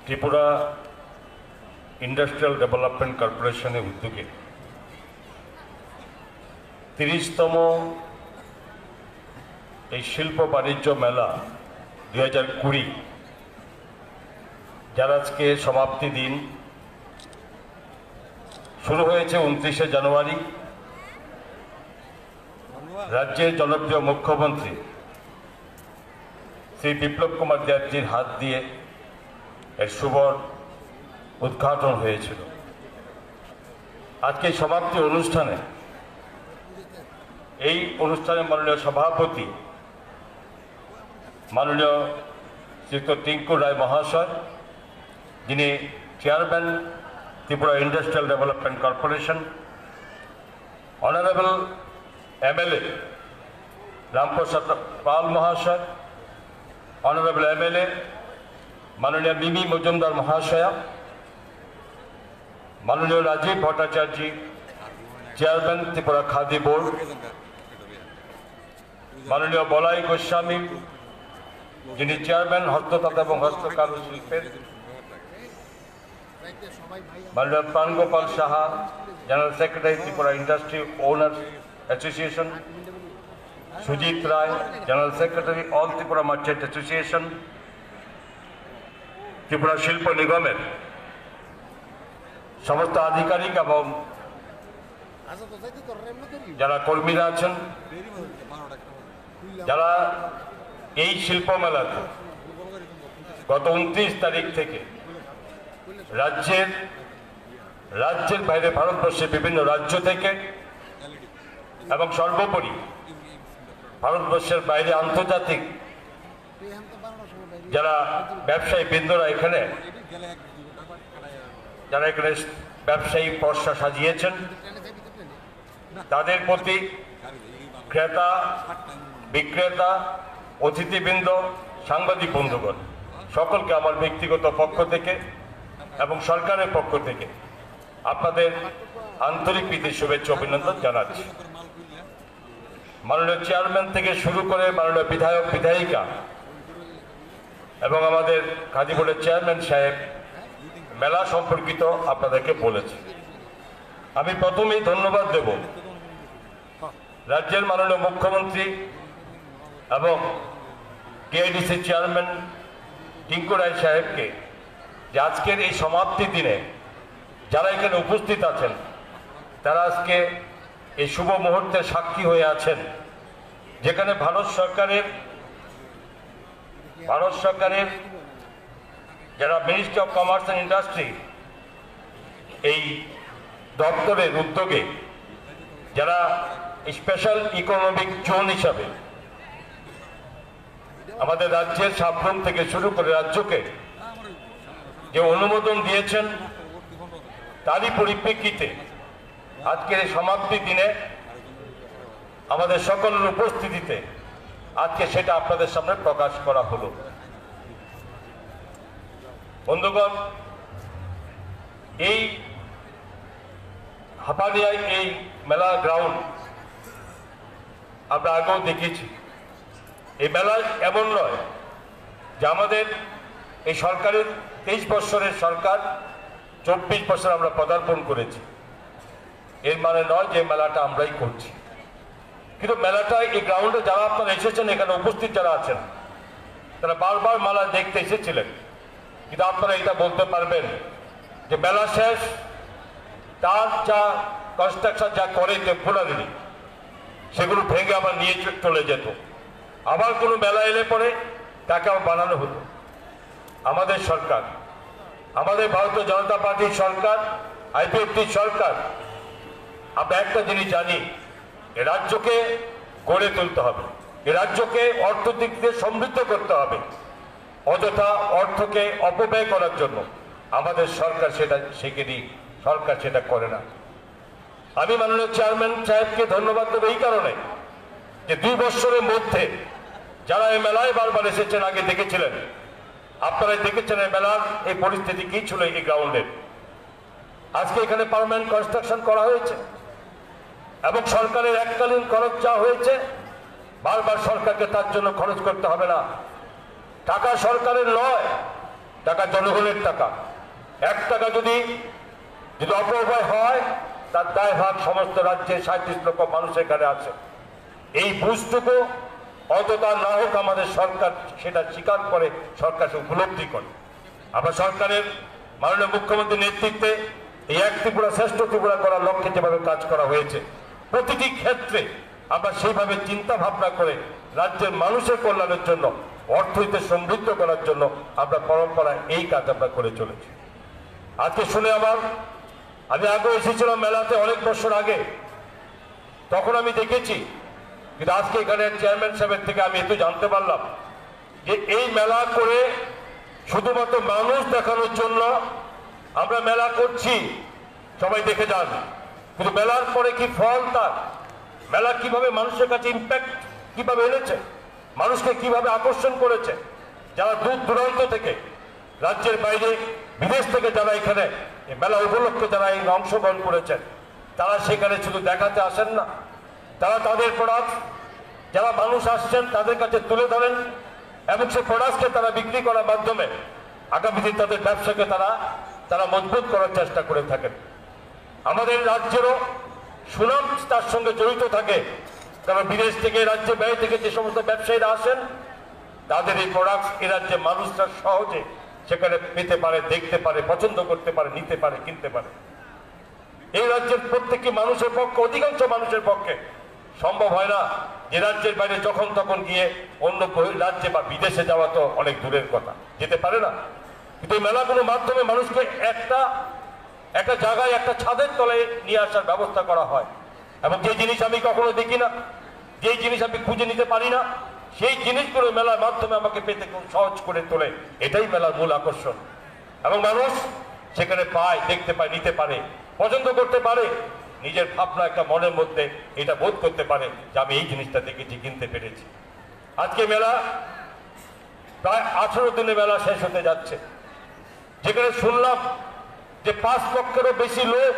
Tripura industrial development কর্পোরেশনের উদ্যোগে 30তম এই শিল্প বাণিজ্য মেলা 2020 যার আজকে সমাপ্তি দিন শুরু হয়েছে 29শে জানুয়ারি। রাজ্যের জনপ্রিয় মুখ্যমন্ত্রী শ্রী বিপ্লব কুমার দেবজির হাত দিয়ে এর শুভ উদ্ঘাটন হয়েছিল। আজকে সমাপ্তি অনুষ্ঠানে এই অনুষ্ঠানে মাননীয় সভাপতি মাননীয় শ্রীযুক্ত টিঙ্কু রায় মহাশয়, যিনি chairman Tripura industrial development corporation, honourable MLA Ramprasad Pal মহাশয়, অনারেবল এমএলএ মাননীয় মিমি মজুমদার মহাশয়া, মাননীয় রাজীব ভট্টাচার্য, চেয়ারম্যান ত্রিপুরা খাদি বোর্ড, মাননীয় বলাই গোস্বামী, যিনি চেয়ারম্যান হস্ততাঁত এবং হস্তকারু শিল্পের, মাননীয় Prangopal Saha, general secretary Tripura industry owners association, Sujit Roy, general secretary all Tripura merchant association, Tripura শিল্প নিগমের সমস্ত আধিকারিক এবং যারা কর্মীরা আছেন, যারা এই শিল্প মেলাতে গত 29 তারিখ থেকে রাজ্যের বাইরে ভারতবর্ষের বিভিন্ন রাজ্য থেকে এবং সর্বোপরি ভারতবর্ষের বাইরে আন্তর্জাতিক যারা ব্যবসায়ী বৃন্দরা যারা এখানে ব্যবসায়ী পর্ষা সাজিয়েছেন, তাদের প্রতি ক্রেতা বিক্রেতা অতিথিবৃন্দ সাংবাদিক বন্ধুগণ সকলকে আমার ব্যক্তিগত পক্ষ থেকে এবং সরকারের পক্ষ থেকে আপনাদের আন্তরিক প্রীতি শুভেচ্ছা অভিনন্দন জানাচ্ছি। মাননীয় চেয়ারম্যান থেকে শুরু করে মাননীয় বিধায়ক বিধায়িকা এবং আমাদের খাদি বোর্ডের চেয়ারম্যান সাহেব মেলা সম্পর্কিত আপনাদেরকে বলেছে। আমি প্রথমেই ধন্যবাদ দেব রাজ্যের মাননীয় মুখ্যমন্ত্রী এবং কেআইডিসি চেয়ারম্যান টিঙ্কু রায় সাহেবকে যে আজকের এই সমাপ্তি দিনে যারা এখানে উপস্থিত আছেন, তারা আজকে এই শুভ মুহূর্তের সাক্ষী হয়ে আছেন, যেখানে ভারত সরকারের যারা ministry of commerce and industry এই দপ্তরের উদ্যোগে যারা স্পেশাল ইকোনমিক জোন হিসাবে আমাদের রাজ্যের সাবরুম থেকে শুরু করে রাজ্যকে যে অনুমোদন দিয়েছেন, তারই পরিপ্রেক্ষিতে আজকের এই সমাপ্তি দিনে আমাদের সকলের উপস্থিতিতে আজকে সেটা আপনাদের সামনে প্রকাশ করা হলো। বন্ধুগণ, এই হাপানিয়ায় এই মেলা গ্রাউন্ড আমরা আগেও দেখেছি। এই মেলা এমন নয় যে আমাদের এই সরকারের 23 বছরের সরকার 24 বছর আমরা পদার্পণ করেছি, এর মানে নয় যে মেলাটা আমরাই করছি। কিন্তু মেলাটা এই গ্রাউন্ডে যারা আপনারা এসেছেন, এখানে উপস্থিত যারা আছেন, তারা বারবার মেলা দেখতে এসেছিলেন, কিন্তু আপনারা এটা বলতে পারবেন যে মেলা শেষ, তার যা কনস্ট্রাকশন যা করে টেম্পোরারি, সেগুলো ভেঙে আবার নিয়ে চলে যেত। আবার কোনো মেলা এলে পরে তাকে আবার বানানো হতো। আমাদের সরকার, আমাদের ভারতীয় জনতা পার্টির সরকার, আইপিএফটি সরকার, আমরা একটা জিনিস জানি, এ রাজ্যকে গড়ে তুলতে হবে, এ রাজ্যকে অর্থনৈতিক দিকে সমৃদ্ধ করতে হবে। অযথা অর্থকে অপব্যয় করার জন্য আমাদের সরকার সেটা শিখেনি, সরকার সেটা করে না। আমি মাননীয় চেয়ারম্যান সাহেবকে ধন্যবাদ দেবো এই কারণে যে 2 বছরের মধ্যে যারা এই মেলায় বারবার এসেছেন, আগে দেখেছিলেন, আপনারা দেখেছেন এই মেলার এই পরিস্থিতি কি ছিল এই গ্রাউন্ডের। আজকে এখানে পার্মানেন্ট কনস্ট্রাকশন করা হয়েছে এবং সরকারের এককালীন খরচ যা হয়েছে, বারবার সরকারকে তার জন্য খরচ করতে হবে না। টাকা সরকারের নয়, টাকা জনগণের টাকা। 1 টাকা যদি অপব্যয় হয় তার দায়ভার সমস্ত রাজ্যের 37 লক্ষ মানুষ এখানে আছে। এই বুঝটুকু অতটা না হোক আমাদের সরকার সেটা স্বীকার করে, সরকার সে উপলব্ধি করে। আমরা সরকারের মাননীয় মুখ্যমন্ত্রীর নেতৃত্বে এই এক ত্রিপুরা শ্রেষ্ঠ ত্রিপুরা করার লক্ষ্যে যেভাবে কাজ করা হয়েছে, প্রতিটি ক্ষেত্রে আমরা সেইভাবে চিন্তা ভাবনা করে রাজ্যের মানুষের কল্যাণের জন্য, অর্থনীতি সমৃদ্ধ করার জন্য আমরা পরম্পরায় এই কাজ আমরা করে চলেছি। আজকে শুনে আমি আগে এসেছিলাম মেলাতে অনেক বছর আগে, তখন আমি দেখেছি, কিন্তু আজকে এখানে চেয়ারম্যান সাহেবের থেকে আমি একটু জানতে পারলাম যে এই মেলা করে শুধুমাত্র মানুষ দেখানোর জন্য আমরা মেলা করছি, সবাই দেখে যান, কিন্তু মেলার পরে কি ফল তার, মেলা কিভাবে মানুষের কাছে ইম্প্যাক্ট কিভাবে এনেছে, মানুষকে কিভাবে আকর্ষণ করেছে। যারা দূর দূরান্ত থেকে, রাজ্যের বাইরে, বিদেশ থেকে যারা এখানে মেলা উপলক্ষে যারা এই অংশগ্রহণ করেছেন, তারা সেখানে শুধু দেখাতে আসেন না, তারা তাদের প্রোডাক্ট যারা মানুষ আসছেন তাদের কাছে তুলে ধরেন এবং সেই প্রোডাক্টকে তারা বিক্রি করার মাধ্যমে আগামী দিন তাদের ব্যবসাকে তারা মজবুত করার চেষ্টা করে থাকেন। আমাদের রাজ্যেরও সুনাম তার সঙ্গে জড়িত থাকে, কারণ বিদেশ থেকে, রাজ্যের বাইরে থেকে যে সমস্ত ব্যবসায়ীরা আসেন তাদের এই প্রোডাক্ট এ রাজ্যে মানুষরা সহজে সেখানে পেতে পারে, দেখতে পারে, পছন্দ করতে পারে, নিতে পারে, কিনতে পারে। এই রাজ্যের প্রত্যেকটি মানুষের পক্ষে, অধিকাংশ মানুষের পক্ষে সম্ভব হয় না যে রাজ্যের বাইরে যখন তখন গিয়ে অন্য রাজ্যে বা বিদেশে যাওয়া তো অনেক দূরের কথা, যেতে পারে না। কিন্তু এই মেলাগুলোর মাধ্যমে মানুষকে একটা জায়গায়, একটা ছাদের তলায় নিয়ে আসার ব্যবস্থা করা হয়, এবং যে জিনিস আমি কখনো দেখি না, যেই জিনিস আমি খুঁজে নিতে পারি না, সেই জিনিসগুলো মেলার মাধ্যমে আমাকে পেতে খুব সহজ করে তোলে। এটাই মেলার মূল আকর্ষণ, এবং মানুষ সেখানে পায়, দেখতে পায়, নিতে পারে, পছন্দ করতে পারে, নিজের ভাবনা একটা মনের মধ্যে এটা বোধ করতে পারে যে আমি এই জিনিসটা দেখেছি, কিনতে পেরেছি। আজকে মেলা প্রায় 18 দিনে মেলা শেষ হতে যাচ্ছে, যেখানে শুনলাম যে 5 লক্ষেরও বেশি লোক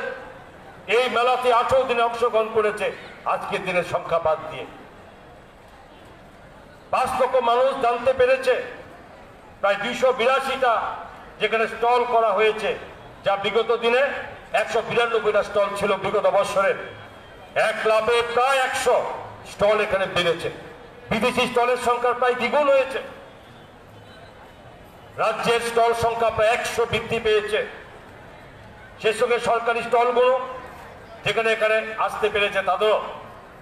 এই মেলাতে 18 দিনে অংশগ্রহণ করেছে। আজকের দিনের সংখ্যা বাদ দিয়ে 5 লক্ষ মানুষ জানতে পেরেছে। প্রায় 282টা যেখানে স্টল করা হয়েছে, যা বিগত দিনে 192টা স্টল ছিল বিগত বছরের। 1 ক্লাবে প্রায় 100 স্টল এখানে বেড়েছে। বিদেশি স্টলের সংখ্যা প্রায় দ্বিগুণ হয়েছে। রাজ্যের স্টল সংখ্যা প্রায় 100 বৃদ্ধি পেয়েছে। সে সঙ্গে সরকারি স্টলগুলো যেখানে এখানে আসতে পেরেছে,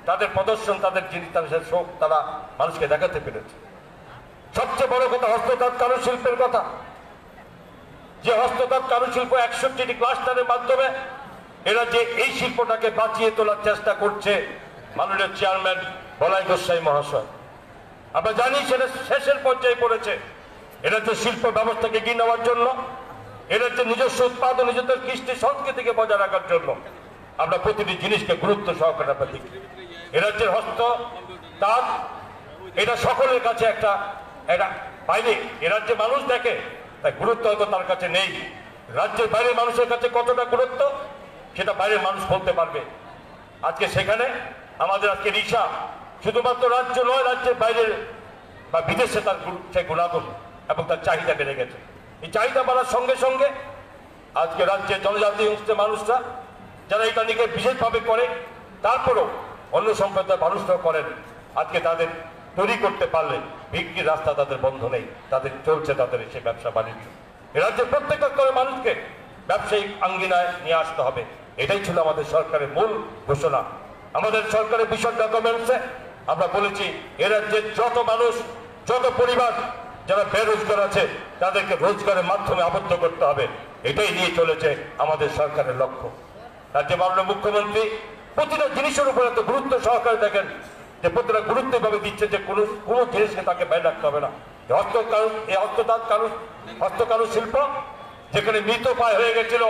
তাদের প্রদর্শন, তাদের জিনিস, তাদের শোক তারা মানুষকে দেখাতে পেরেছে। সবচেয়ে বড় কথা হস্ততাঁত কারুশিল্পের কথা, যে হস্ততাঁত কারুশিল্প 61টি ক্লাস্টারের মাধ্যমে এরা যে এই শিল্পটাকে বাঁচিয়ে তোলার চেষ্টা করছে মাননীয় চেয়ারম্যান বলাই গোস্বামী মহাশয়। আমরা জানি সেটা শেষের পর্যায়ে পড়েছে। এরা যে শিল্প ব্যবস্থাকে এগিয়ে নেওয়ার জন্য, এরা যে নিজস্ব উৎপাদন, নিজেদের কৃষ্টি সংস্কৃতিকে বজায় রাখার জন্য আমরা প্রতিটি জিনিসকে গুরুত্ব সহকারে আমরা দেখি। এ রাজ্যের হস্ত তাঁত এটা সকলের কাছে একটা বাইরে এ রাজ্যে মানুষ দেখে, তাই গুরুত্ব হয়তো তার কাছে নেই। রাজ্যের বাইরের মানুষের কাছে কতটা গুরুত্ব সেটা বাইরের মানুষ বলতে পারবে। আজকে সেখানে আমাদের আজকে রিসা শুধুমাত্র রাজ্য নয়, রাজ্যের বাইরের বা বিদেশে তার সেই গুণাগুণ এবং তার চাহিদা বেড়ে গেছে। এই চাহিদা বাড়ার সঙ্গে সঙ্গে আজকে রাজ্যের জনজাতি অংশের মানুষরা যারা এটা নিয়ে বিশেষভাবে করে, তারপরেও অন্য সম্প্রদায়ের মানুষরাও করেন, আজকে তাদের তৈরি করতে পারলে বিক্রির রাস্তা তাদের বন্ধ নেই, তাদের চলছে তাদের সেই ব্যবসা বাণিজ্য। এ রাজ্যের প্রত্যেকটা স্তরের মানুষকে ব্যবসায়িক আঙ্গিনায় নিয়ে আসতে হবে, এটাই ছিল আমাদের সরকারের মূল ঘোষণা। আমাদের সরকারের বিশদ ডকুমেন্টসে আমরা বলেছি এ রাজ্যের যত মানুষ, যত পরিবার যারা বেরোজগার আছে তাদেরকে রোজগারের মাধ্যমে আবদ্ধ করতে হবে, এটাই নিয়ে চলেছে আমাদের সরকারের লক্ষ্য। রাজ্যের মাননীয় মুখ্যমন্ত্রী প্রতিটা জিনিসের উপর এত গুরুত্ব সহকারে দেখেন যে প্রতিটা গুরুত্ব ভাবে দিচ্ছে যে কোনো জিনিসকে তাকে ব্যয় রাখতে হবে না। হস্তকারু শিল্প যেখানে মৃত পায় হয়ে গেছিল,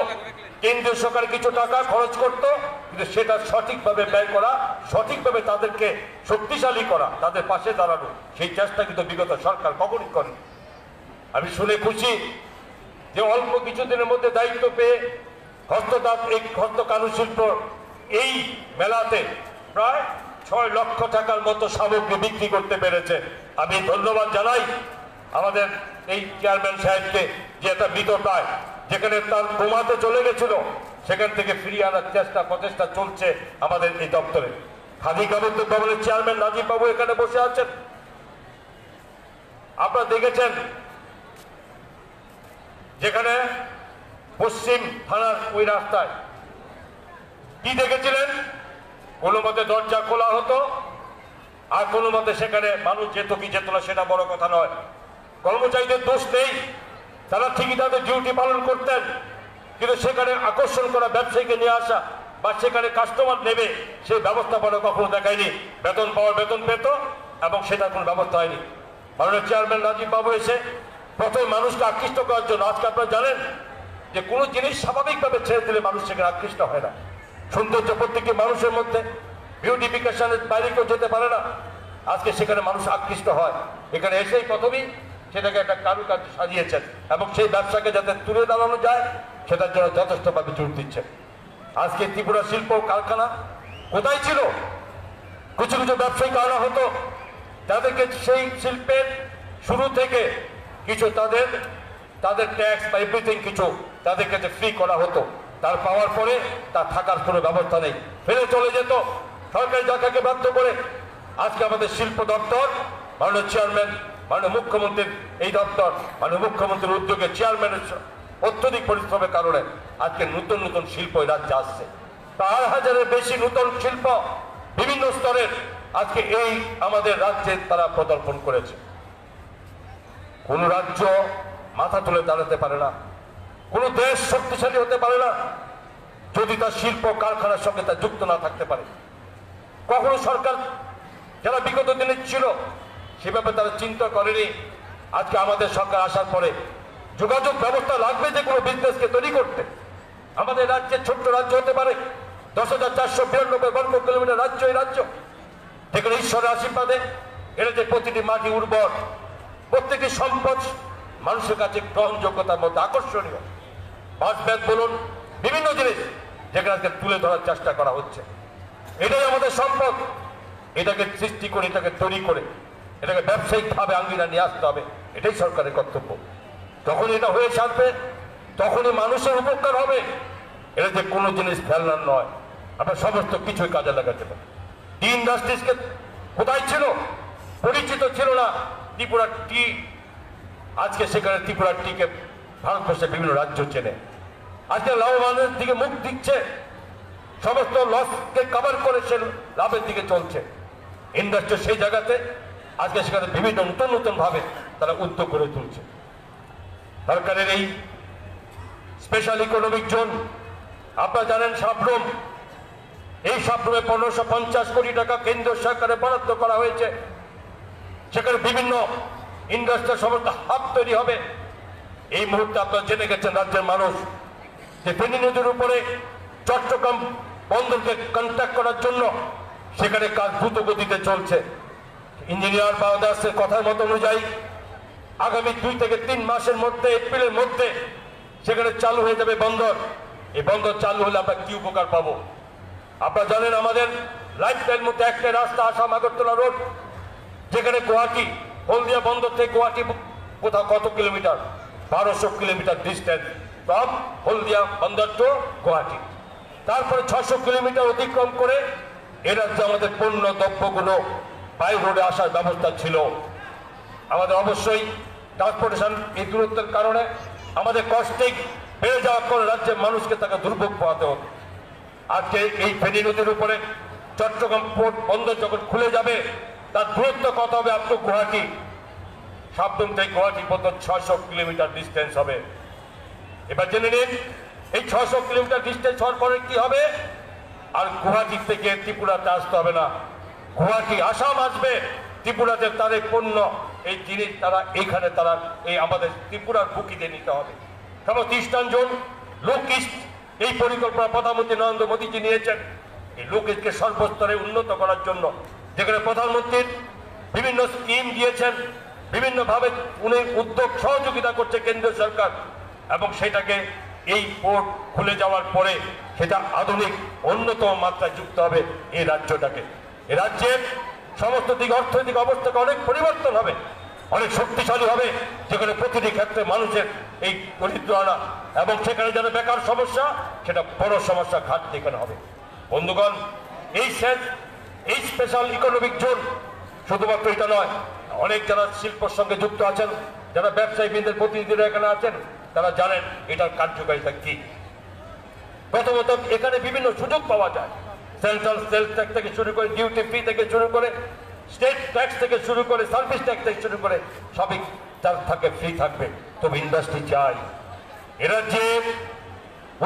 কেন্দ্রীয় সরকার কিছু টাকা খরচ করত, কিন্তু সেটা সঠিকভাবে ব্যয় করা, সঠিকভাবে তাদেরকে শক্তিশালী করা, তাদের পাশে দাঁড়ানো, সেই চেষ্টা কিন্তু বিগত সরকার কখনই করেনি। আমি শুনে খুশি যে অল্প কিছুদিনের মধ্যে দায়িত্ব পেয়ে হস্তকারু শিল্প এই মেলাতে প্রায় 6 লক্ষ টাকার মতো সামগ্রী বিক্রি করতে পেরেছে। আমি ধন্যবাদ জানাই আমাদের এই চেয়ারম্যান সাহেবকে যে একটা মৃতপ্রায় যেখানে তার ঘুমাতে চলে গেছিল সেখান থেকে ফিরিয়ে আনার প্রচেষ্টা চলছে আমাদের এই দপ্তরে। খাদি গ্রামোদ্যোগ ভবনের চেয়ারম্যান রাজীব বাবু এখানে বসে আছেন। আপনারা দেখেছেন যেখানে পশ্চিম থানার ওই রাস্তায় কি দেখেছিলেন, কোনো মতে দরজা খোলা হতো আর কোনো মতে সেখানে মানুষ যেত কি যেত না সেটা বড় কথা নয়। কর্মচারীদের দোষ নেই, তারা ঠিকই তাদের ডিউটি পালন করতেন, কিন্তু সেখানে আকর্ষণ করা ব্যবসায়ীকে নিয়ে আসা বা সেখানে কাস্টমার নেবে সেই ব্যবস্থাপনা কখনো দেখায়নি। বেতন পাওয়ার বেতন পেত এবং সেটার কোনো ব্যবস্থা হয়নি। মাননীয় চেয়ারম্যান রাজীব বাবু এসে প্রথমে মানুষকে আকৃষ্ট করার জন্য, আজকে আপনারা জানেন যে কোনো জিনিস স্বাভাবিকভাবে ছেড়ে দিলে মানুষ সেখানে আকৃষ্ট হয় না। সৌন্দর্য প্রত্যেকটি মানুষের মধ্যে, বিউটিফিকেশনের বাইরে কেউ যেতে পারে না। আজকে সেখানে মানুষ আকৃষ্ট হয়, এখানে এসেই প্রথমেই সেটাকে একটা কারুকার্য সাজিয়েছেন এবং সেই ব্যবসাকে যাতে তুলে দাঁড়ানো যায় সেটার জন্য যথেষ্টভাবে জোর দিচ্ছেন। আজকে ত্রিপুরা শিল্প কারখানা কোথায় ছিল? কিছু কিছু ব্যবসায়িক আনা হতো, তাদেরকে সেই শিল্পের শুরু থেকে কিছু তাদের ট্যাক্স বা এভরিথিং কিছু তাদেরকে ফ্রি করা হতো। তার পাওয়ার পরে তার থাকার কোনো ব্যবস্থা নেই, ফেলে চলে যেত সরকারি জায়গাকে বাধ্য করে। আজকে আমাদের শিল্প দপ্তর, মাননীয় চেয়ারম্যান, মাননীয় মুখ্যমন্ত্রীর এই দপ্তর, মাননীয় মুখ্যমন্ত্রীর উদ্যোগে চেয়ারম্যানের অত্যধিক পরিশ্রমের কারণে আজকে নতুন নতুন শিল্প এই রাজ্যে আসছে। 4,000-এর বেশি নতুন শিল্প বিভিন্ন স্তরের আজকে এই আমাদের রাজ্যে তারা প্রদর্শন করেছে। কোন রাজ্য মাথা তুলে দাঁড়াতে পারে না, কোন দেশ শক্তিশালী হতে পারে না যদি তার শিল্প কারখানার সঙ্গে তা যুক্ত না থাকতে পারে। কখনো সরকার যারা বিগত দিনে ছিল সেভাবে তারা চিন্তা করেনি। আজকে আমাদের সরকার আসার পরে যোগাযোগ ব্যবস্থা লাগবে যে কোনো বিজনেসকে তৈরি করতে। আমাদের রাজ্যের ছোট্ট রাজ্য হতে পারে, 10,492 বর্গ কিলোমিটার রাজ্য, এই রাজ্য যেখানে ঈশ্বরের আশীর্বাদে এটা যে প্রতিটি মাটি উর্বর, প্রত্যেকটি সম্পদ মানুষের কাছে গ্রহণযোগ্যতার মধ্যে আকর্ষণীয়। বাসব্যাগ বলুন, বিভিন্ন জিনিস যেখানে আজকে তুলে ধরার চেষ্টা করা হচ্ছে। এটাই আমাদের সম্পদ, এটাকে সৃষ্টি করে, এটাকে তৈরি করে, এটাকে ব্যবসায়িকভাবে আঙ্গিনা নিয়ে আসতে হবে, এটাই সরকারের কর্তব্য। যখন এটা হয়ে থাকবে তখনই মানুষের উপকার হবে। এটা যে কোনো জিনিস ফেলনার নয়, আমরা সমস্ত কিছুই কাজে লাগাতে পারি। টি ইন্ডাস্ট্রিজকে কোথায় ছিল? পরিচিত ছিল না ত্রিপুরা টি। আজকে সেখানে ত্রিপুরা টিকে ভারতবর্ষের বিভিন্ন রাজ্য চেনে। আজকে লাভবানের দিকে মুখ দিচ্ছে, সমস্ত লসকে কভার করে সে লাভের দিকে চলছে। ইন্ডাস্ট্রি সেই জায়গাতে আজকে সেখানে বিভিন্ন নতুন নতুন ভাবে তারা উদ্যোগ করে তুলছে। সরকারের এই স্পেশাল ইকোনমিক জোন, আপনারা জানেন সাবরুম, এই সাবরুমে 1550 কোটি টাকা কেন্দ্র সরকারে বরাদ্দ করা হয়েছে। সেখানে বিভিন্ন ইন্ডাস্ট্রির সমস্ত হাব তৈরি হবে। এই মুহূর্তে আপনারা জেনে গেছেন রাজ্যের মানুষ যে ফেনী নদীর উপরে চট্টগ্রাম বন্দরকে কন্ট্যাক্ট করার জন্য সেখানে কাজ দ্রুত গতিতে চলছে। ইঞ্জিনিয়ার বা দাসের কথার মতো অনুযায়ী আগামী 2 থেকে 3 মাসের মধ্যে, এপ্রিলের মধ্যে সেখানে চালু হয়ে যাবে বন্দর। এই বন্দর চালু হলে আমরা কি উপকার পাবো? আপনারা জানেন আমাদের লাইফস্টাইল মধ্যে একটা রাস্তা আসাম আগরতলা রোড, যেখানে গুয়াহাটি হলদিয়া বন্দর থেকে গুয়াহাটি কোথাও কত কিলোমিটার, 1200 কিলোমিটার ডিস্টেন্স ফ্রম হলদিয়া বন্দর টু গুয়াহাটি। তারপরে 600 কিলোমিটার অতিক্রম করে এ রাজ্যে আমাদের পণ্য দ্রব্যগুলো বাই রোডে আসার ব্যবস্থা ছিল। আমাদের অবশ্যই ট্রান্সপোর্টেশন এই দূরত্বের কারণে আমাদের কস্টিং বেড়ে যাওয়ার পর রাজ্যের মানুষকে তাকে দুর্ভোগ পোহাতে হতো। আজকে এই ফেনী নদীর উপরে চট্টগ্রাম পোর্ট বন্দর যখন খুলে যাবে তার দূরত্ব কত হবে? Up to Guwahati. সাবরুম থেকে গুয়াহাটি পর্যন্ত 600 কিলোমিটার ডিস্টেন্স হবে। এবার জেনে নিন এই 600 কিলোমিটার ডিস্টেন্স হওয়ার পরে কি হবে? আর গুয়াহাটি থেকে ত্রিপুরাতে আসতে হবে না, গুয়াহাটি আসাম আসবে, ত্রিপুরাতে তাদের পণ্য এই জিনিস তারা এইখানে তারা এই আমাদের ত্রিপুরার বুকিতে নিতে হবে। সমস্ত ইস্টার্ন জোন, লোক ইস্ট, এই পরিকল্পনা প্রধানমন্ত্রী নরেন্দ্র মোদীজি নিয়েছেন এই লোক ইস্টকে সর্বস্তরে উন্নত করার জন্য। যেখানে প্রধানমন্ত্রীর বিভিন্ন স্কিম দিয়েছেন, বিভিন্নভাবে উনি উদ্যোগ সহযোগিতা করছে কেন্দ্রীয় সরকার, এবং সেটাকে এই পোর্ট খুলে যাওয়ার পরে সেটা আধুনিক অন্যতম মাত্রায় যুক্ত হবে এই রাজ্যটাকে। এই রাজ্যের সমস্ত দিক অর্থনৈতিক অবস্থাকে অনেক পরিবর্তন হবে। অনেক শক্তিশালী হবে, যেখানে প্রতিটি ক্ষেত্রে মানুষের এই দরিদ্র আনা এবং সেখানে যারা বেকার সমস্যা সেটা বড় সমস্যা ঘাটতি এখানে হবে। বন্ধুগণ, এই স্পেশাল ইকোনমিক জোন শুধুমাত্র এটা নয়, অনেক যারা শিল্পের সঙ্গে যুক্ত আছেন, যারা ব্যবসায়ী বৃন্দের প্রতিনিধিরা এখানে আছেন, তারা জানেন এটার কার্যকারিতা কি। প্রথমত এখানে বিভিন্ন সুযোগ পাওয়া যায়, সেন্ট্রাল সেলস ট্যাক্স থেকে শুরু করে, ডিউটি ফি থেকে শুরু করে, স্টেট ট্যাক্স থেকে শুরু করে, সার্ভিস ট্যাক্স থেকে শুরু করে সবই তার থাকে ফ্রি থাকবে। তবে ইন্ডাস্ট্রি চাই। এরা যে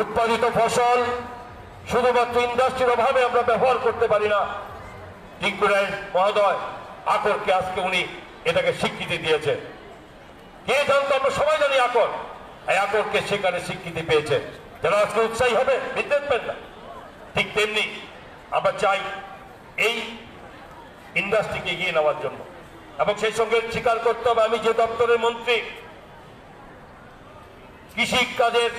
উৎপাদিত ফসল শুধুমাত্র ইন্ডাস্ট্রির অভাবে আমরা ব্যবহার করতে পারি না। টিঙ্কুরায় মহোদয় আকরকে আজকে উনি এটাকে স্বীকৃতি দিয়েছে। কে জানতো? আমরা সবাই জানি আকর, এই আকরকে সেখানে স্বীকৃতি পেয়েছে। যারা আজকে উৎসাহী হবে, বিদ্যুৎ পেন না। ঠিক তেমনি আমরা চাই এই ইন্ডাস্ট্রিকে এগিয়ে নেওয়ার জন্য, এবং সেই সঙ্গে স্বীকার করতে হবে আমি যে দপ্তরের মন্ত্রী, কৃষি কাজের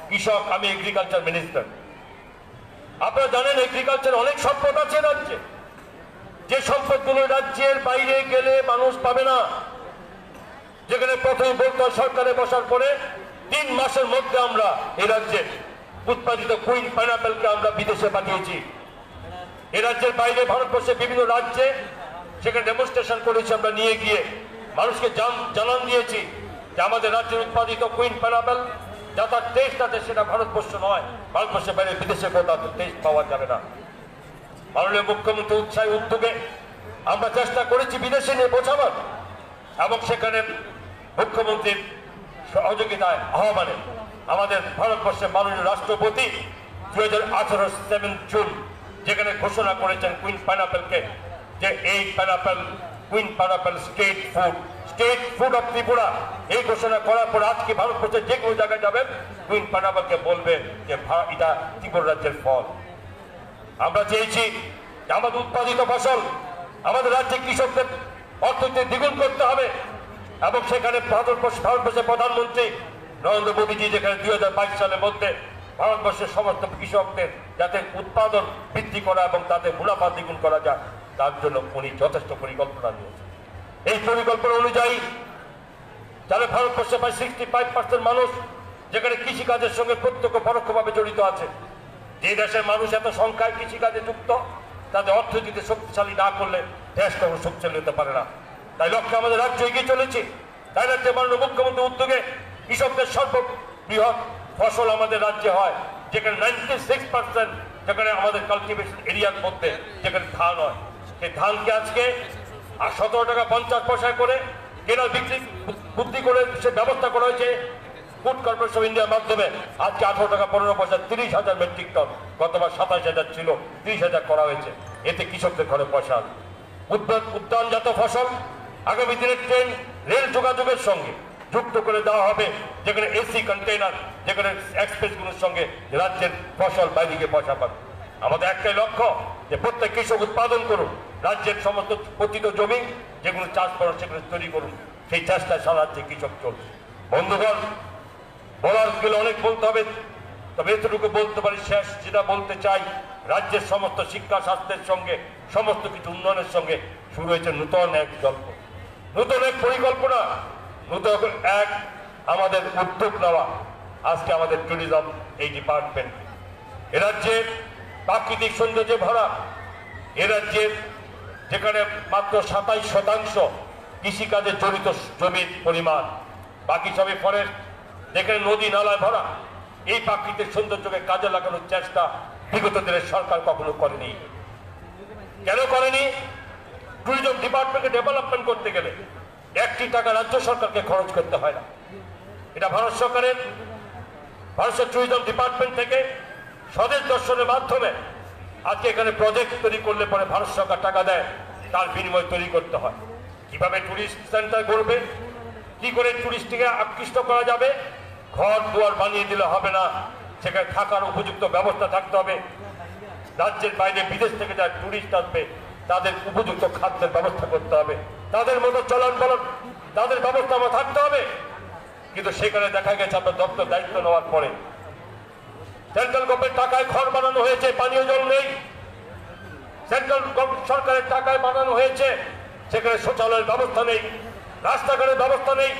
কৃষক, আমি এগ্রিকালচার মিনিস্টার। আপনারা জানেন এগ্রিকালচার অনেক সম্পদ আছে রাজ্যে, যে সম্পদগুলো রাজ্যের বাইরে গেলে মানুষ পাবে না। যেখানে প্রথমে বলতে সরকারে বসার পরে 3 মাসের মধ্যে আমরা এই রাজ্যে উৎপাদিত কুইন পাইনাপেলকে আমরা বিদেশে পাঠিয়েছি। এই রাজ্যের বাইরে ভারতবর্ষে বিভিন্ন রাজ্যে সেখানে ডেমনস্ট্রেশন করেছি, আমরা নিয়ে গিয়ে মানুষকে জানান দিয়েছি যে আমাদের রাজ্যের উৎপাদিত কুইন পাইনাপেল যা তার টেস্ট আছে সেটা ভারতবর্ষ নয়, ভারতবর্ষের বাইরে বিদেশে কোথাও টেস্ট পাওয়া যাবে না। মাননীয় মুখ্যমন্ত্রী উৎসাহী উদ্যোগে আমরা চেষ্টা করেছি বিদেশে নিয়ে পৌঁছাবার, এবং সেখানে মুখ্যমন্ত্রীর সহযোগিতায় আহ্বানে আমাদের ভারতবর্ষের মাননীয় রাষ্ট্রপতি 2018 7 জুন যেখানে ঘোষণা করেছেন কুইন পাইনাপেলকে, যে এই pineapple queen pineapple state food of Tripura. এই ঘোষণা করার পর আজকে ভারতবর্ষের যে কোনো জায়গায় যাবেন কুইন পাইনাপেলকে বলবে যে এটা ত্রিপুরা রাজ্যের ফল। আমরা চেয়েছি যে আমাদের উৎপাদিত ফসল আমাদের রাজ্যে কৃষকদের অর্থনীতি দ্বিগুণ করতে হবে, এবং সেখানে ভারতবর্ষের প্রধানমন্ত্রী নরেন্দ্র মোদীজি যেখানে 2022 সালের মধ্যে ভারতবর্ষের সমস্ত কৃষকদের যাতে উৎপাদন বৃদ্ধি করা এবং তাদের মুনাফা দ্বিগুণ করা যায় তার জন্য উনি যথেষ্ট পরিকল্পনা নিয়েছেন। এই পরিকল্পনা অনুযায়ী যারা ভারতবর্ষে প্রায় 65% মানুষ যেখানে কৃষিকাজের সঙ্গে প্রত্যক্ষ পরোক্ষভাবে জড়িত আছে, যে দেশের মানুষ এত সংখ্যায় কৃষিকাজে যুক্ত, তাদের অর্থনীতিতে শক্তিশালী না করলে দেশ কখনো শক্তিশালী হতে পারে না। তাই লক্ষ্যে আমাদের রাজ্য এগিয়ে চলেছে। তাই রাজ্যে মাননীয় মুখ্যমন্ত্রীর উদ্যোগে কৃষকদের সর্ববৃহৎ ফসল আমাদের রাজ্যে হয়, যেখানে 96% যেখানে আমাদের কাল্টিভেশন এরিয়ার মধ্যে যেখানে ধান হয়, সেই ধানকে আজকে 17 টাকা 50 পয়সা করে কেনার বিক্রি বুদ্ধি করে সে ব্যবস্থা করা হয়েছে ফুড কর্পোরেশন অফ ইন্ডিয়ার মাধ্যমে। আজকে 18 টাকা 15 পয়সা 30,000 মেট্রিক টন, গতবার 27,000 ছিল, 30,000 করা হয়েছে। এতে কৃষকদের ঘরে পয়সা আসবে। উদ্যানজাত ফসল আগামী দিনের ট্রেন রেল যোগাযোগের সঙ্গে যুক্ত করে দেওয়া হবে, যেখানে এসি কন্টেইনার, যেখানে এক্সপ্রেসগুলোর সঙ্গে রাজ্যের ফসল বাইরে গিয়ে পয়সা পাবে। আমাদের একটাই লক্ষ্য যে প্রত্যেক কৃষক উৎপাদন করুন, রাজ্যের সমস্ত পতিত জমি যেগুলো চাষ করার সেগুলো তৈরি করুন, সেই চেষ্টায় সারা রাজ্যে কৃষক চলছে। বন্ধুগণ, বলার গেলে অনেক বলতে হবে, তবে এতটুকু বলতে পারি শেষ যেটা বলতে চাই, রাজ্যের সমস্ত শিক্ষা স্বাস্থ্যের সঙ্গে সমস্ত কিছু উন্নয়নের সঙ্গে শুরু হয়েছে নতুন এক গল্প, নতুন এক পরিকল্পনা, নতুন এক আমাদের উদ্যোগ নেওয়া। আজকে আমাদের ট্যুরিজম এই ডিপার্টমেন্ট এ রাজ্যের প্রাকৃতিক সৌন্দর্যে ভরা, এ রাজ্যের যেখানে মাত্র 27% কৃষিকাজে জড়িত জমির পরিমাণ, বাকি সবই ফরেস্ট, যেখানে নদী নালায় ভরা। এই প্রাকৃতিক সৌন্দর্যকে কাজে লাগানোর চেষ্টা বিগত দিনের সরকার কখনো করেনি। কেন করেনি? ট্যুরিজম ডিপার্টমেন্টকে ডেভেলপমেন্ট করতে গেলে 1 টাকা রাজ্য সরকারকে খরচ করতে হয় না। এটা ভারত সরকারের ট্যুরিজম ডিপার্টমেন্ট থেকে স্বদেশ দর্শনের মাধ্যমে আজকে এখানে প্রজেক্ট তৈরি করলে পরে ভারত সরকার টাকা দেয়, তার বিনিময় তৈরি করতে হয়। কিভাবে ট্যুরিস্ট সেন্টার করবে, কি করে ট্যুরিস্টকে আকৃষ্ট করা যাবে, ঘর দুয়ার বানিয়ে দিলে হবে না, সেখানে থাকার উপযুক্ত ব্যবস্থা থাকতে হবে। রাজ্যের বাইরে বিদেশ থেকে যারা ট্যুরিস্ট আসবে তাদের উপযুক্ত খাদ্যের ব্যবস্থা করতে হবে, তাদের মতো চলন বলন তাদের ব্যবস্থা আমার থাকতে হবে। কিন্তু সেখানে দেখা গেছে আপনার দপ্তর দায়িত্ব নেওয়ার পরে সেন্ট্রাল গভর্নমেন্ট টাকায় ঘর বানানো হয়েছে, পানীয় জল নেই। সেন্ট্রাল সরকারের টাকায় বানানো হয়েছে, সেখানে শৌচালয়ের ব্যবস্থা নেই। রাস্তাঘাটের ব্যবস্থা নেই,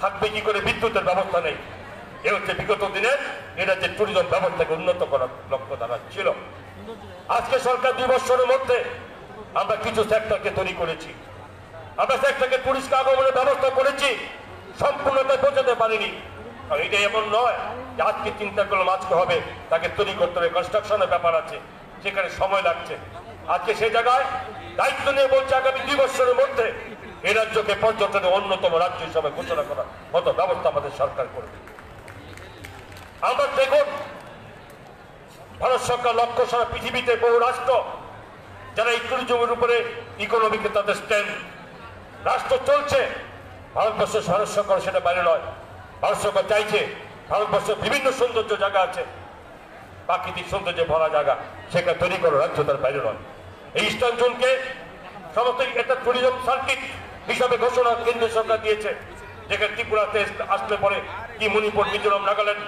থাকবে কি করে বিদ্যুতের ব্যবস্থা নেই। এ হচ্ছে বিগত দিনের এটা যে ট্যুরিজম ব্যবস্থাকে উন্নত করার লক্ষ্য দ্বারা ছিল। আজকে সরকার 2 বছরের মধ্যে আমরা কিছু সেক্টরকে তৈরি করেছি, আমরা সেক্টরকে টুরিস্ট আগমনের ব্যবস্থা করেছি, সম্পূর্ণতা পৌঁছাতে পারিনি। এটা এমন নয় যে আজকে চিন্তা করলাম আজকে হবে, তাকে তৈরি করতে হবে, কনস্ট্রাকশনের ব্যাপার আছে, সেখানে সময় লাগছে। আজকে সেই জায়গায় দায়িত্ব নিয়ে বলছে আগামী 2 বছরের মধ্যে এই রাজ্যকে পর্যটনের অন্যতম রাজ্য হিসাবে ঘোষণা করার মতো ব্যবস্থা আমাদের সরকার করবে। আমরা দেখুন ভারত সরকার লক্ষ্য সারা পৃথিবীতে বহু রাষ্ট্র যারা এই ট্যুরিজমের উপরে ইকোনমিকে তাদের স্ট্যান্ড রাষ্ট্র চলছে, ভারতবর্ষের ভারত সরকার সেটা বাইরে নয়। ভারত সরকার চাইছে ভারতবর্ষের বিভিন্ন সৌন্দর্য জায়গা আছে, প্রাকৃতিক সৌন্দর্যে ভরা জায়গা, সেখানে তৈরি করা রাজ্য তার বাইরে নয়। এই ইস্টার্ন জোনকে সমস্ত একটা ট্যুরিজম সার্কিট হিসাবে ঘোষণা কেন্দ্রীয় সরকার দিয়েছে, যেখানে ত্রিপুরাতে আসলে পরে কি মণিপুর, মিজোরাম, নাগাল্যান্ড,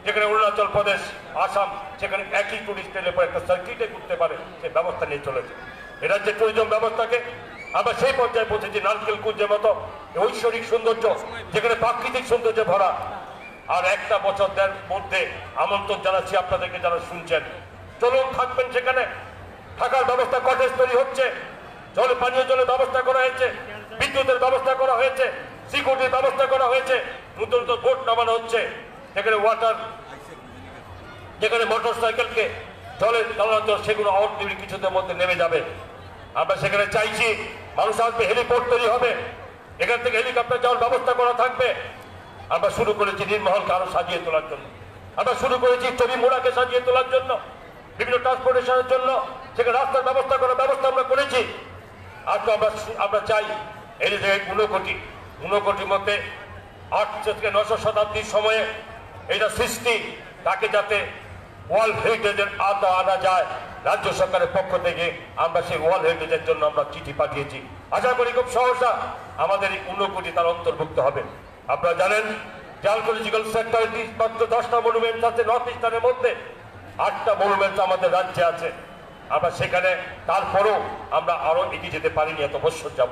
যেখানে অরুণাচল প্রদেশ, আসাম, সেখানে একই টুরিস্ট এলে পরে একটা সার্কিটে ঘুরতে পারে, সে ব্যবস্থা নিয়ে চলেছে। এরা যে ট্যুরিজম ব্যবস্থাকে আমরা সেই পর্যায়ে পৌঁছেছি, নারকেল কুঞ্জের মতো ঐশ্বরিক সৌন্দর্য, যেখানে প্রাকৃতিক সৌন্দর্যে ভরা। আর একটা বছরের মধ্যে আমন্ত্রণ জানাচ্ছি আপনাদেরকে যারা শুনছেন, চলুন থাকবেন সেখানে। থাকার ব্যবস্থা কটেজ তৈরি হচ্ছে, জলে পানীয় জলের ব্যবস্থা করা হয়েছে, বিদ্যুতের ব্যবস্থা করা হয়েছে, সিকিউরিটির ব্যবস্থা করা হয়েছে, নতুন বোট নামানো হচ্ছে, যেখানে ওয়াটার, যেখানে মোটর সাইকেলকে জলে চালানো সেগুলো আউটডোর কিছুদের মধ্যে নেমে যাবে। আমরা সেখানে চাইছি মানুষ আসবে, হেলিপোর্ট তৈরি হবে, এখান থেকে হেলিকপ্টার যাওয়ার ব্যবস্থা করা থাকবে। আমরা শুরু করেছি নীলমহলকে আরো সাজিয়ে তোলার জন্য, আমরা শুরু করেছি ছবি মোড়াকে সাজিয়ে তোলার জন্য, বিভিন্ন ট্রান্সপোর্টেশনের জন্য সেখানে রাস্তার ব্যবস্থা করার ব্যবস্থা আমরা করেছি। আর তো আমরা চাই এই যে ঊনকোটির মধ্যে 800 থেকে 900 শতাব্দীর সময়ে এটা সৃষ্টি, তাকে যাতে ওয়ার্ল্ড হেরিটেজের আনা যায়। রাজ্য সরকারের পক্ষ থেকে আমরা সেই ওয়ার্ল্ড হেরিটেজের জন্য আমরা চিঠি পাঠিয়েছি। আশা করি খুব সহসা আমাদের এই ঊনকোটি তার অন্তর্ভুক্ত হবে। আপনারা জানেন যে আর্কিওলজিক্যাল সেক্টরে মাত্র 10টা মনুমেন্ট আছে নর্থ ইস্টার্নের মধ্যে, 8টা মনুমেন্ট আমাদের রাজ্যে আছে। আমরা সেখানে তারপরও আমরা আরো এগিয়ে যেতে পারিনি এত বছর যাব।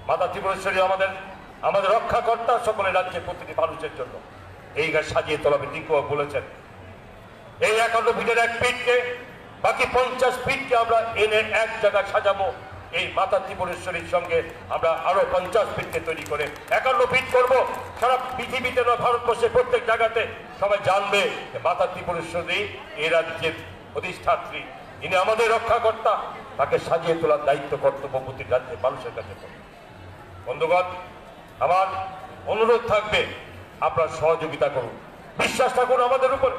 মাতা ত্রিপুরেশ্বরী আমাদের রক্ষাকর্তা, সকলের রাজ্যের প্রতিটি মানুষের জন্য এই গাছ সাজিয়ে তোলাবে। টিঙ্কু বলেছেন এই 51 ফিটের 1 ফিটকে বাকি 50 ফিটকে আমরা এনে এক জায়গায় সাজাবো। এই মাতা ত্রিপুরেশ্বরীর সঙ্গে আমরা আরো 50 ফিটকে তৈরি করে 51 ফিট করবো। সারা পৃথিবীতে না, ভারতবর্ষের প্রত্যেক জায়গাতে সবাই জানবে যে মাতা ত্রিপুরেশ্বরী এই রাজ্যের অধিষ্ঠাত্রী, ইনি আমাদের রক্ষাকর্তা। তাকে সাজিয়ে তোলার দায়িত্ব কর্তব্য প্রতি রাজ্যের মানুষের কাছে। বন্ধুগণ, আমার অনুরোধ থাকবে আপনার সহযোগিতা করুন, বিশ্বাস থাকুন আমাদের উপরে,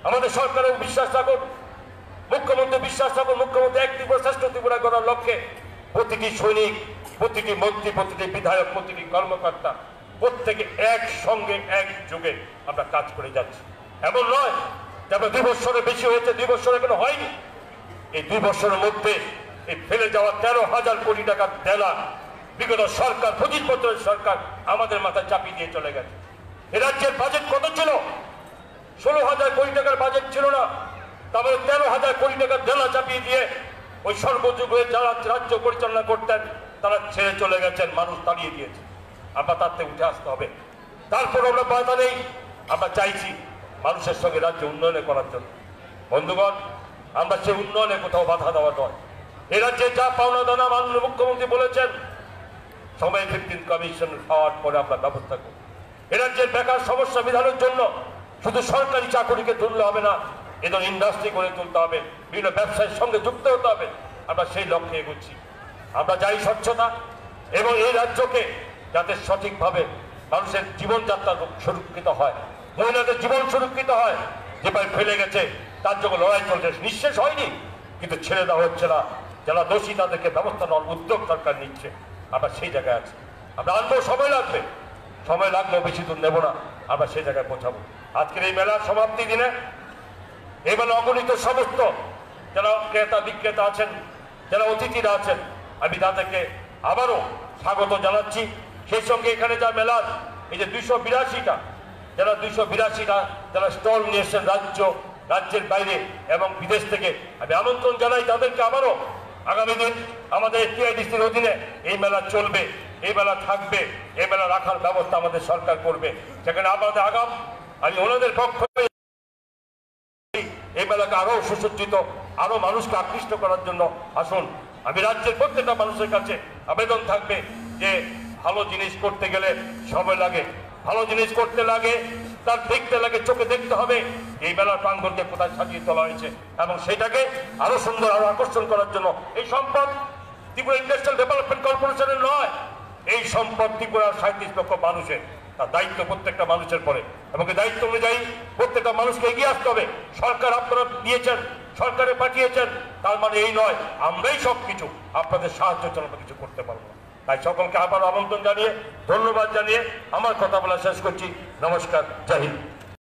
আমাদের সরকারের বিশ্বাস থাকুন, মুখ্যমন্ত্রী বিশ্বাস থাকুন। মুখ্যমন্ত্রী এক ত্রিপুরা শ্রেষ্ঠ ত্রিপুরা করার লক্ষ্যে প্রতিটি সৈনিক, প্রতিটি মন্ত্রী, প্রতিটি বিধায়ক, প্রতিটি কর্মকর্তা প্রত্যেকে একসঙ্গে একযোগে আমরা কাজ করে যাচ্ছি। এমন নয় যে আমরা 2 বছরের বেশি হয়েছে, 2 বছরে কেন হয়নি। এই 2 বছরের মধ্যে এই ফেলে যাওয়া 13,000 কোটি টাকার দেনা বিগত সরকার, 25 বছরের সরকার আমাদের মাথায় চাপিয়ে দিয়ে চলে গেছে। এ রাজ্যের বাজেট কত ছিল? 16,000 কোটি টাকার বাজেট ছিল না, তারপরে 13,000 কোটি টাকার দেনা চাপিয়ে দিয়ে ওই সর্বযুগে যারা রাজ্য পরিচালনা করতেন তারা ছেড়ে চলে গেছেন, মানুষ তাড়িয়ে দিয়েছে। আমরা তার থেকে উঠে আসতে হবে। তারপর আমরা বাধা নেই, আমরা চাইছি মানুষের সঙ্গে রাজ্য উন্নয়নে করার জন্য। বন্ধুগণ, আমরা সেই উন্নয়নে কোথাও বাধা দেওয়া নয়। এ রাজ্যে যা পাওনা দানা মাননীয় মুখ্যমন্ত্রী বলেছেন সময় ভিত্তিক কমিশন হওয়ার পরে আমরা ব্যবস্থা করব। এ রাজ্যের বেকার সমস্যা বিধানের জন্য শুধু সরকারি চাকরিকে তুললে হবে না, এদের ইন্ডাস্ট্রি করে তুলতে হবে, বিভিন্ন ব্যবসায়ের সঙ্গে যুক্ত হতে হবে। আমরা সেই লক্ষ্যে এগোচ্ছি। আমরা চাই স্বচ্ছতা এবং এই রাজ্যকে যাতে সঠিকভাবে মানুষের জীবনযাত্রা সুরক্ষিত হয়, মহিলাদের জীবন সুরক্ষিত হয়। যেভাবে ফেলে গেছে তার জন্য লড়াই চলছে, নিঃশেষ হয়নি, কিন্তু ছেড়ে দেওয়া হচ্ছে না। যারা দোষী তাদেরকে ব্যবস্থা নেওয়ার উদ্যোগ সরকার নিচ্ছে। আমরা সেই জায়গায় আছি। আমরা আনবো, সময় লাগবে, সময় লাগলেও বেশি দূর নেব না, আমরা সেই জায়গায় পৌঁছাবো। আজকের এই মেলার সমাপ্তি দিনে এই মেলা অগণিত সমস্ত যারা ক্রেতা বিক্রেতা আছেন, যারা অতিথিরা আছেন, আমি তাদেরকে আবারও স্বাগত জানাচ্ছি। সেই সঙ্গে এখানে যা মেলার এই যে 282টা যারা স্টল নিয়ে এসেছেন রাজ্যের বাইরে এবং বিদেশ থেকে, আমি আমন্ত্রণ জানাই তাদেরকে আবারও। আগামী দিন আমাদের টিআইডিসির অধীনে এই মেলা চলবে। এই বেলা থাকবে, এই বেলা রাখার ব্যবস্থা আমাদের সরকার করবে। সেখানে আমাদের আগাম আমি ওনাদের পক্ষ এই বেলাকে আরো সুসজ্জিত, আরো মানুষকে আকৃষ্ট করার জন্য আসুন। আমি রাজ্যের প্রত্যেকটা মানুষের কাছে আবেদন থাকবে যে ভালো জিনিস করতে গেলে সময় লাগে, ভালো জিনিস করতে লাগে, তার দেখতে লাগে, চোখে দেখতে হবে এই বেলার প্রাঙ্গণকে কোথায় সাজিয়ে তোলা হয়েছে, এবং সেটাকে আরো সুন্দর, আরো আকর্ষণ করার জন্য এই সম্পদ ত্রিপুরা ইন্ডাস্ট্রিয়াল ডেভেলপমেন্ট কর্পোরেশনের নয়, এই সম্পদ ত্রিপুরার 37 লক্ষ মানুষের। তার দায়িত্ব প্রত্যেকটা মানুষের পরে, এবং দায়িত্ব অনুযায়ী প্রত্যেকটা মানুষকে এগিয়ে আসতে হবে। সরকার আপনারা দিয়েছেন, সরকারে পাঠিয়েছেন, তার মানে এই নয় আমরাই সবকিছু, আপনাদের সাহায্য ছাড়া কিছু করতে পারবো না। তাই সকলকে আবার আমন্ত্রণ জানিয়ে, ধন্যবাদ জানিয়ে আমার কথা বলা শেষ করছি। নমস্কার, জয় হিন্দ।